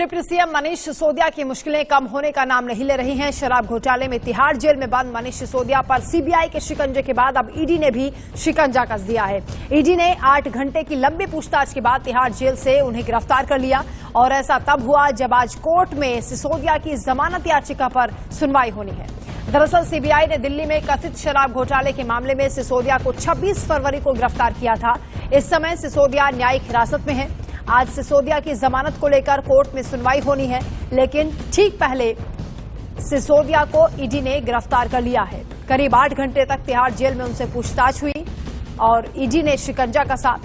Deputy CM Manish Sisodia की मुश्किलें कम होने का नाम नहीं ले रही हैं। शराब घोटाले में तिहाड़ जेल में बंद मनीष सिसोदिया पर सीबीआई के शिकंजे के बाद अब ईडी ने भी शिकंजा कस दिया है। ईडी ने 8 घंटे की लंबी पूछताछ के बाद तिहाड़ जेल से उन्हें गिरफ्तार कर लिया और ऐसा तब हुआ जब आज कोर्ट में सिसोदिया की जमानत याचिका पर सुनवाई होनी है। दरअसल सीबीआई ने दिल्ली में कथित शराब घोटाले के मामले में सिसोदिया को 26 फरवरी को गिरफ्तार किया था। इस समय सिसोदिया न्यायिक हिरासत में है। आज सिसोदिया की जमानत को लेकर कोर्ट में सुनवाई होनी है, लेकिन ठीक पहले सिसोदिया को ईडी ने गिरफ्तार कर लिया है। करीब 8 घंटे तक तिहाड़ जेल में उनसे पूछताछ हुई और ईडी ने शिकंजा कसा।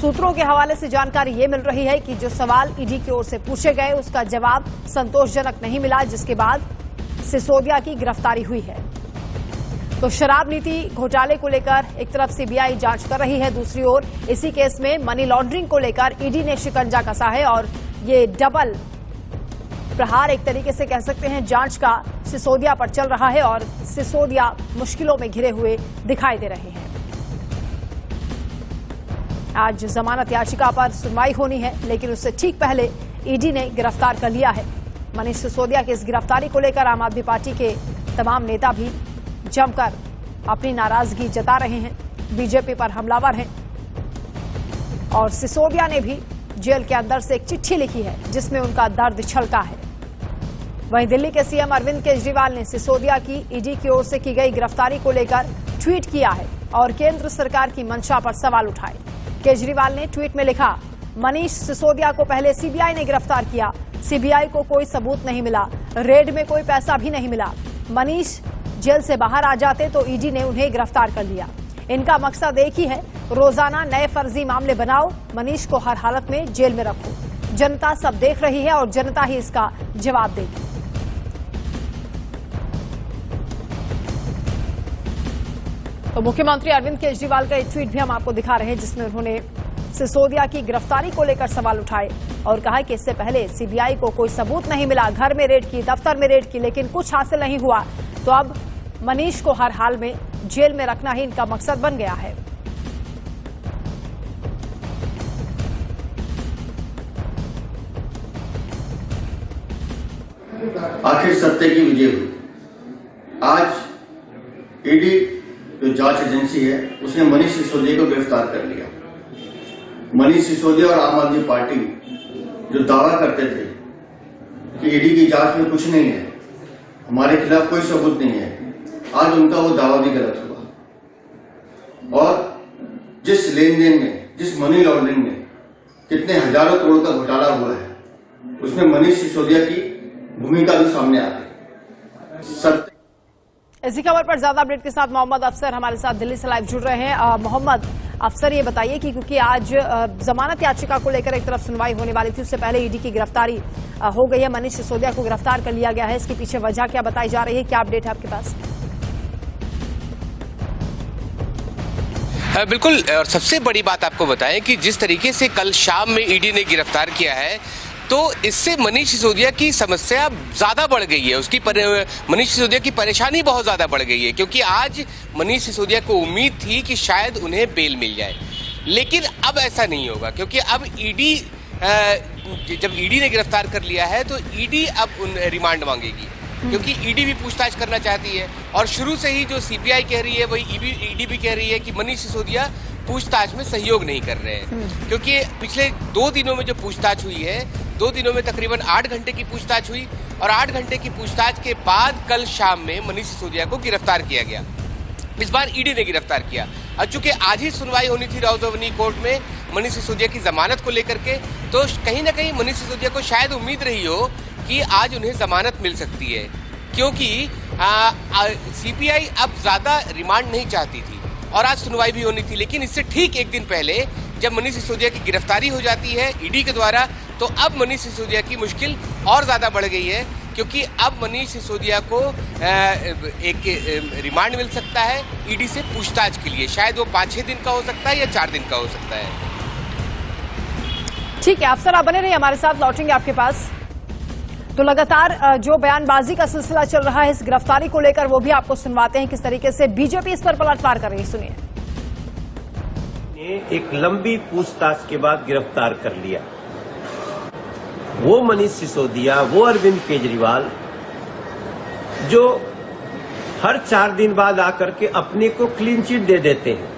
सूत्रों के हवाले से जानकारी ये मिल रही है कि जो सवाल ईडी की ओर से पूछे गए उसका जवाब संतोषजनक नहीं मिला, जिसके बाद सिसोदिया की गिरफ्तारी हुई है। तो शराब नीति घोटाले को लेकर एक तरफ सीबीआई जांच कर रही है, दूसरी ओर इसी केस में मनी लॉन्ड्रिंग को लेकर ईडी ने शिकंजा कसा है और ये डबल प्रहार एक तरीके से कह सकते हैं जांच का सिसोदिया पर चल रहा है और सिसोदिया मुश्किलों में घिरे हुए दिखाई दे रहे हैं। आज जमानत याचिका पर सुनवाई होनी है, लेकिन उससे ठीक पहले ईडी ने गिरफ्तार कर लिया है। मनीष सिसोदिया की इस गिरफ्तारी को लेकर आम आदमी पार्टी के तमाम नेता भी जमकर अपनी नाराजगी जता रहे हैं, बीजेपी पर हमलावर हैं और सिसोदिया ने भी जेल के अंदर से एक चिट्ठी लिखी है जिसमें उनका दर्द छलका है। वहीं दिल्ली के सीएम अरविंद केजरीवाल ने सिसोदिया की ईडी की ओर से की गई गिरफ्तारी को लेकर ट्वीट किया है और केंद्र सरकार की मंशा पर सवाल उठाए। केजरीवाल ने ट्वीट में लिखा, मनीष सिसोदिया को पहले सीबीआई ने गिरफ्तार किया, सीबीआई को कोई सबूत नहीं मिला, रेड में कोई पैसा भी नहीं मिला। मनीष जेल से बाहर आ जाते तो ईडी ने उन्हें गिरफ्तार कर लिया। इनका मकसद एक ही है, रोजाना नए फर्जी मामले बनाओ, मनीष को हर हालत में जेल में रखो। जनता सब देख रही है और जनता ही इसका जवाब देगी। तो मुख्यमंत्री अरविंद केजरीवाल का एक ट्वीट भी हम आपको दिखा रहे हैं जिसमें उन्होंने सिसोदिया की गिरफ्तारी को लेकर सवाल उठाए और कहा कि इससे पहले सीबीआई को कोई सबूत नहीं मिला, घर में रेड की, दफ्तर में रेड की, लेकिन कुछ हासिल नहीं हुआ, तो अब मनीष को हर हाल में जेल में रखना ही इनका मकसद बन गया है। आखिर सत्य की विजय हुई। आज ईडी जो जांच एजेंसी है उसने मनीष सिसोदिया को गिरफ्तार कर लिया। मनीष सिसोदिया और आम आदमी पार्टी जो दावा करते थे कि ईडी की जांच में कुछ नहीं है, हमारे खिलाफ कोई सबूत नहीं है, आज उनका वो दावा भी गलत हुआ। और जिस लेन देन में, जिस मनी लॉन्ड्रिंग में कितने हजारों करोड़ का घोटाला हुआ है, उसमें मनीष सिसोदिया की भूमिका भी सामने आ गई। इसी खबर पर ज्यादा अपडेट के साथ मोहम्मद अफसर हमारे साथ दिल्ली से लाइव जुड़ रहे हैं। मोहम्मद अफसर, ये बताइए कि क्योंकि आज जमानत याचिका को लेकर एक तरफ सुनवाई होने वाली थी, उससे पहले ईडी की गिरफ्तारी हो गई है, मनीष सिसोदिया को गिरफ्तार कर लिया गया है, इसके पीछे वजह क्या बताई जा रही है, क्या अपडेट है आपके पास? बिल्कुल, और सबसे बड़ी बात आपको बताएं कि जिस तरीके से कल शाम में ईडी ने गिरफ्तार किया है, तो इससे मनीष सिसोदिया की समस्या ज़्यादा बढ़ गई है। मनीष सिसोदिया की परेशानी बहुत ज़्यादा बढ़ गई है, क्योंकि आज मनीष सिसोदिया को उम्मीद थी कि शायद उन्हें बेल मिल जाए, लेकिन अब ऐसा नहीं होगा, क्योंकि अब ईडी जब ईडी ने गिरफ्तार कर लिया है तो ईडी अब रिमांड मांगेगी, क्योंकि ईडी भी पूछताछ करना चाहती है। और शुरू से ही जो सीबीआई कह रही है वही ईडी भी कह रही है कि मनीष सिसोदिया पूछताछ में सहयोग नहीं कर रहे हैं, क्योंकि पिछले 2 दिनों में जो पूछताछ हुई है, 2 दिनों में तकरीबन 8 घंटे की पूछताछ हुई और 8 घंटे की पूछताछ के बाद कल शाम में मनीष सिसोदिया को गिरफ्तार किया गया। इस बार ईडी ने गिरफ्तार किया और चूंकि आज ही सुनवाई होनी थी राउजोवनी कोर्ट में मनीष सिसोदिया की जमानत को लेकर के, तो कहीं ना कहीं मनीष सिसोदिया को शायद उम्मीद रही हो कि आज उन्हें जमानत मिल सकती है, क्योंकि सीबीआई अब ज्यादा रिमांड नहीं चाहती थी और आज सुनवाई भी होनी थी। लेकिन इससे ठीक एक दिन पहले जब मनीष सिसोदिया की गिरफ्तारी हो जाती है ईडी के द्वारा, तो अब मनीष सिसोदिया की मुश्किल और ज्यादा बढ़ गई है, क्योंकि अब मनीष सिसोदिया को एक रिमांड मिल सकता है ईडी से पूछताछ के लिए। शायद वो 5-6 दिन का हो सकता है या 4 दिन का हो सकता है। ठीक है अफसर, आप बने रहिए हमारे साथ, लौटेंगे आपके पास। तो लगातार जो बयानबाजी का सिलसिला चल रहा है इस गिरफ्तारी को लेकर, वो भी आपको सुनवाते हैं किस तरीके से बीजेपी इस पर पलटवार कर रही है, सुनिए। एक लंबी पूछताछ के बाद गिरफ्तार कर लिया। वो मनीष सिसोदिया, वो अरविंद केजरीवाल जो हर 4 दिन बाद आकर के अपने को क्लीन चिट दे देते हैं,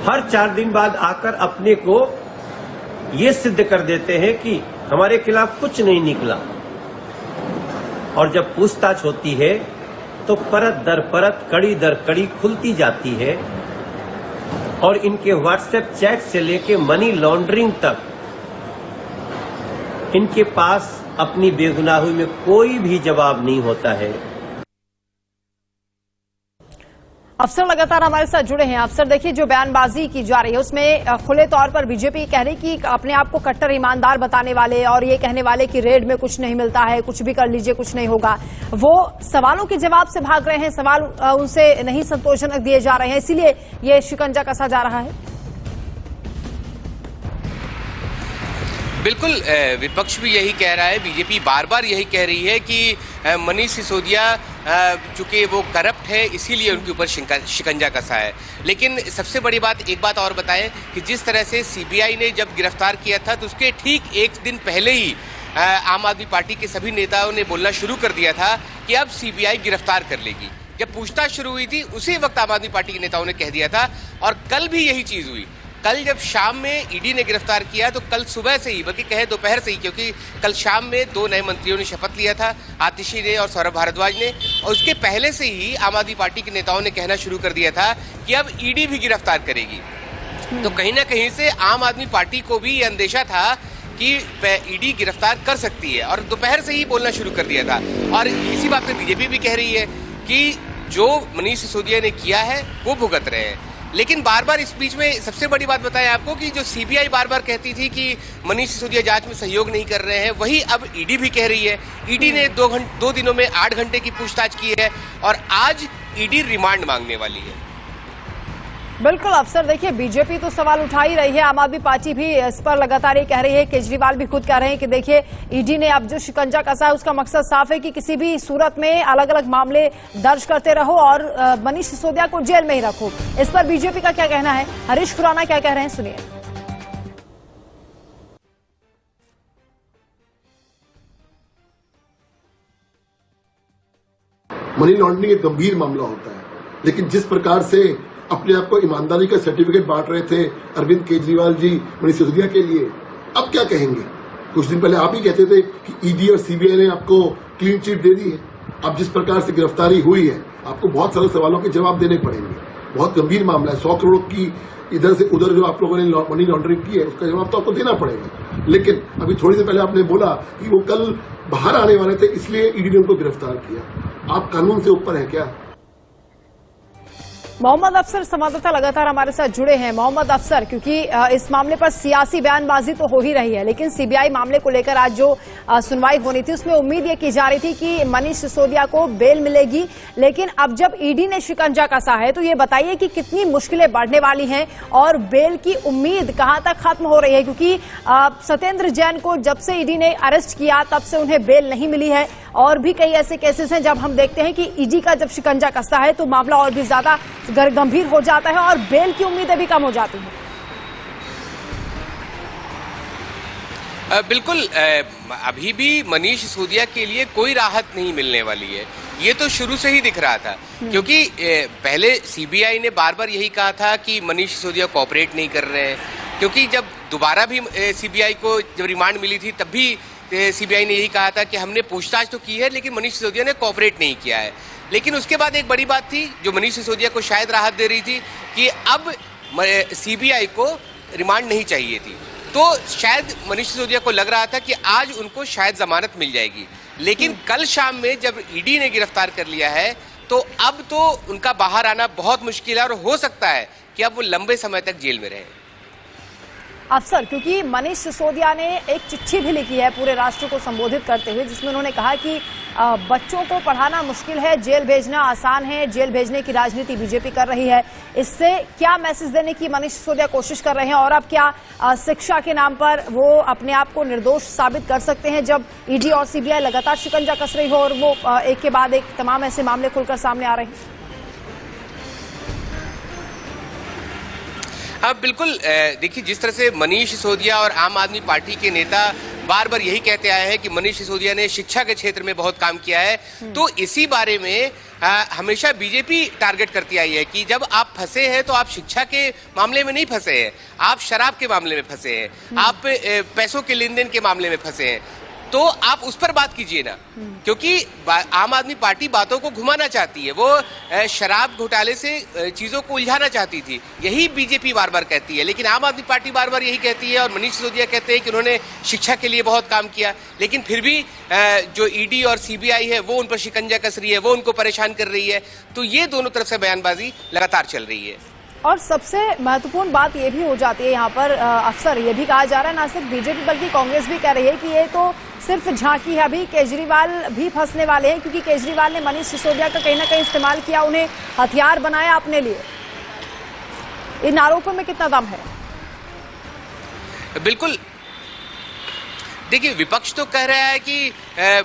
हर 4 दिन बाद आकर अपने को ये सिद्ध कर देते हैं कि हमारे खिलाफ कुछ नहीं निकला, और जब पूछताछ होती है तो परत दर परत, कड़ी दर कड़ी खुलती जाती है, और इनके व्हाट्सएप चैट से लेके मनी लॉन्ड्रिंग तक इनके पास अपनी बेगुनाही में कोई भी जवाब नहीं होता है। अफसर लगातार हमारे साथ जुड़े हैं। अफसर देखिए, जो बयानबाजी की जा रही है उसमें खुले तौर पर बीजेपी कह रही कि अपने आप को कट्टर ईमानदार बताने वाले और ये कहने वाले कि रेड में कुछ नहीं मिलता है, कुछ भी कर लीजिए कुछ नहीं होगा, वो सवालों के जवाब से भाग रहे हैं, सवाल उनसे नहीं संतोषजनक दिए जा रहे हैं, इसीलिए ये शिकंजा कसा जा रहा है। बिल्कुल, विपक्ष भी यही कह रहा है, बीजेपी बार बार यही कह रही है कि मनीष सिसोदिया चूंकि वो करप्ट है इसीलिए उनके ऊपर शिकंजा कसा है। लेकिन सबसे बड़ी बात, एक बात और बताएं कि जिस तरह से सीबीआई ने जब गिरफ्तार किया था तो उसके ठीक एक दिन पहले ही आम आदमी पार्टी के सभी नेताओं ने बोलना शुरू कर दिया था कि अब सीबीआई गिरफ्तार कर लेगी। जब पूछताछ शुरू हुई थी उसी वक्त आम आदमी पार्टी के नेताओं ने कह दिया था, और कल भी यही चीज हुई। कल जब शाम में ईडी ने गिरफ्तार किया तो कल सुबह से ही, बल्कि कहे दोपहर से ही, क्योंकि कल शाम में 2 नए मंत्रियों ने शपथ लिया था, आतिशी ने और सौरभ भारद्वाज ने, और उसके पहले से ही आम आदमी पार्टी के नेताओं ने कहना शुरू कर दिया था कि अब ईडी भी गिरफ्तार करेगी। तो कहीं ना कहीं से आम आदमी पार्टी को भी ये अंदेशा था कि ईडी गिरफ्तार कर सकती है, और दोपहर से ही बोलना शुरू कर दिया था। और इसी बात पे बीजेपी भी कह रही है कि जो मनीष सिसोदिया ने किया है वो भुगत रहे हैं। लेकिन बार बार इस बीच में सबसे बड़ी बात बताएं आपको कि जो सीबीआई बार बार कहती थी कि मनीष सिसोदिया जांच में सहयोग नहीं कर रहे हैं, वही अब ईडी भी कह रही है। ईडी ने 2 दिनों में 8 घंटे की पूछताछ की है, और आज ईडी रिमांड मांगने वाली है। बिल्कुल अफसर, देखिए बीजेपी तो सवाल उठा ही रही है, आम आदमी पार्टी भी इस पर लगातार ये कह रही है, केजरीवाल भी खुद कह रहे हैं कि देखिए ईडी ने अब जो शिकंजा कसा है उसका मकसद साफ है कि किसी भी सूरत में अलग अलग मामले दर्ज करते रहो और मनीष सिसोदिया को जेल में ही रखो। इस पर बीजेपी का क्या कहना है, हरीश खुराना क्या कह रहे हैं, सुनिए। मनी लॉन्ड्रिंग एक गंभीर मामला होता है, लेकिन जिस प्रकार से अपने आप को ईमानदारी का सर्टिफिकेट बांट रहे थे अरविंद केजरीवाल जी मनीष सिसोदिया के लिए, अब क्या कहेंगे? कुछ दिन पहले आप ही कहते थे कि ईडी और सीबीआई ने आपको क्लीन चिट दे दी है। अब जिस प्रकार से गिरफ्तारी हुई है, आपको बहुत सारे सवालों के जवाब देने पड़ेंगे। बहुत गंभीर मामला है, 100 करोड़ की इधर से उधर जो आप लोगों ने मनी लॉन्ड्रिंग की है उसका जवाब तो आपको देना पड़ेगा। लेकिन अभी थोड़ी देर पहले आपने बोला कि वो कल बाहर आने वाले थे इसलिए ईडी ने उनको गिरफ्तार किया। आप कानून से ऊपर है क्या? मोहम्मद अफसर संवाददाता लगातार हमारे साथ जुड़े हैं। मोहम्मद अफसर, क्योंकि इस मामले पर सियासी बयानबाजी तो हो ही रही है, लेकिन सीबीआई मामले को लेकर आज जो सुनवाई होनी थी उसमें उम्मीद ये की जा रही थी कि मनीष सिसोदिया को बेल मिलेगी, लेकिन अब जब ईडी ने शिकंजा कसा है तो ये बताइए कि कितनी मुश्किलें बढ़ने वाली हैं और बेल की उम्मीद कहां तक खत्म हो रही है, क्योंकि सत्येंद्र जैन को जब से ईडी ने अरेस्ट किया तब से उन्हें बेल नहीं मिली है, और भी कई ऐसे केसेस हैं जब हम देखते हैं कि ईडी का जब शिकंजा कसता है तो मामला और भी ज्यादा गंभीर हो जाता है और बेल की उम्मीदें भी कम हो जाती हैं। बिल्कुल, अभी भी मनीष सिसोदिया के लिए कोई राहत नहीं मिलने वाली है, ये तो शुरू से ही दिख रहा था। क्योंकि पहले सीबीआई ने बार बार यही कहा था कि मनीष सिसोदिया कोऑपरेट नहीं कर रहे हैं, क्योंकि जब दोबारा भी सीबीआई को जब रिमांड मिली थी तब भी सीबीआई ने यही कहा था कि हमने पूछताछ तो की है लेकिन मनीष सिसोदिया ने कोऑपरेट नहीं किया है। लेकिन उसके बाद एक बड़ी बात थी जो मनीष सिसोदिया को शायद राहत दे रही थी कि अब सीबीआई को रिमांड नहीं चाहिए थी, तो शायद मनीष सिसोदिया को लग रहा था कि आज उनको शायद जमानत मिल जाएगी। लेकिन कल शाम में जब ईडी ने गिरफ्तार कर लिया है तो अब तो उनका बाहर आना बहुत मुश्किल है, और हो सकता है कि अब वो लंबे समय तक जेल में रहे। अफसर, क्योंकि मनीष सिसोदिया ने एक चिट्ठी भी लिखी है पूरे राष्ट्र को संबोधित करते हुए, जिसमें उन्होंने कहा कि बच्चों को पढ़ाना मुश्किल है, जेल भेजना आसान है, जेल भेजने की राजनीति बीजेपी कर रही है। इससे क्या मैसेज देने की मनीष सिसोदिया कोशिश कर रहे हैं, और अब क्या शिक्षा के नाम पर वो अपने आप को निर्दोष साबित कर सकते हैं जब ईडी और सीबीआई लगातार शिकंजा कस रही हो और वो एक के बाद एक तमाम ऐसे मामले खुलकर सामने आ रहे हैं? हाँ बिल्कुल, देखिए जिस तरह से मनीष सिसोदिया और आम आदमी पार्टी के नेता बार बार यही कहते आए हैं कि मनीष सिसोदिया ने शिक्षा के क्षेत्र में बहुत काम किया है, तो इसी बारे में हमेशा बीजेपी टारगेट करती आई है कि जब आप फंसे हैं तो आप शिक्षा के मामले में नहीं फंसे हैं, आप शराब के मामले में फंसे हैं, आप पैसों के लेन देन के मामले में फंसे हैं, तो आप उस पर बात कीजिए ना, क्योंकि आम आदमी पार्टी बातों को घुमाना चाहती है, वो शराब घोटाले से चीजों को उलझाना चाहती थी, यही बीजेपी बार बार कहती है। लेकिन आम आदमी पार्टी बार बार यही कहती है और मनीष सिसोदिया कहते हैं कि उन्होंने शिक्षा के लिए बहुत काम किया, लेकिन फिर भी जो ईडी और सीबीआई है वो उन पर शिकंजा कस रही है, वो उनको परेशान कर रही है। तो ये दोनों तरफ से बयानबाजी लगातार चल रही है। और सबसे महत्वपूर्ण बात ये भी हो जाती है यहाँ पर, अक्सर ये भी कहा जा रहा है, ना सिर्फ बीजेपी बल्कि कांग्रेस भी कह रही है कि ये तो सिर्फ झांकी है, अभी केजरीवाल भी फंसने वाले हैं, क्योंकि केजरीवाल ने मनीष सिसोदिया का कहीं ना कहीं इस्तेमाल किया, उन्हें हथियार बनाया अपने लिए। इन आरोपों में कितना दम है? बिल्कुल, देखिए विपक्ष तो कह रहा है कि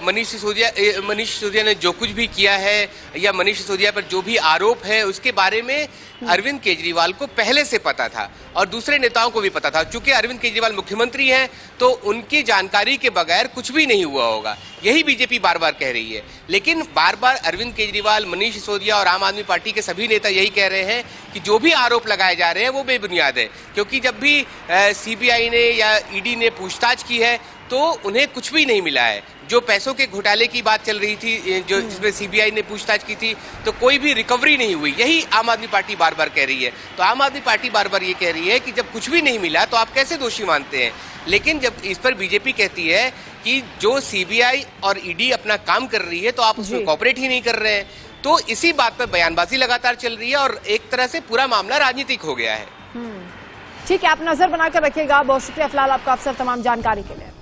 मनीष सिसोदिया ने जो कुछ भी किया है या मनीष सिसोदिया पर जो भी आरोप है उसके बारे में अरविंद केजरीवाल को पहले से पता था और दूसरे नेताओं को भी पता था। चूंकि अरविंद केजरीवाल मुख्यमंत्री हैं तो उनकी जानकारी के बगैर कुछ भी नहीं हुआ होगा, यही बीजेपी बार बार कह रही है। लेकिन बार बार अरविंद केजरीवाल, मनीष सिसोदिया और आम आदमी पार्टी के सभी नेता यही कह रहे हैं कि जो भी आरोप लगाए जा रहे हैं वो बेबुनियाद है, क्योंकि जब भी सीबीआई ने या ईडी ने पूछताछ की है तो उन्हें कुछ भी नहीं मिला है। जो पैसों के घोटाले की बात चल रही थी, जो जिसमें सीबीआई ने पूछताछ की थी, तो कोई भी रिकवरी नहीं हुई, यही आम आदमी पार्टी बार बार कह रही है। तो आम आदमी पार्टी बार बार ये कह रही है कि जब कुछ भी नहीं मिला तो आप कैसे दोषी मानते हैं। लेकिन जब इस पर बीजेपी कहती है कि जो सीबीआई और ईडी अपना काम कर रही है तो आप उसमें कॉपरेट ही नहीं कर रहे हैं, तो इसी बात पर बयानबाजी लगातार चल रही है और एक तरह से पूरा मामला राजनीतिक हो गया है। ठीक है, आप नजर बनाकर रखिएगा। बहुत शुक्रिया फिलहाल आपका अफसर तमाम जानकारी के लिए।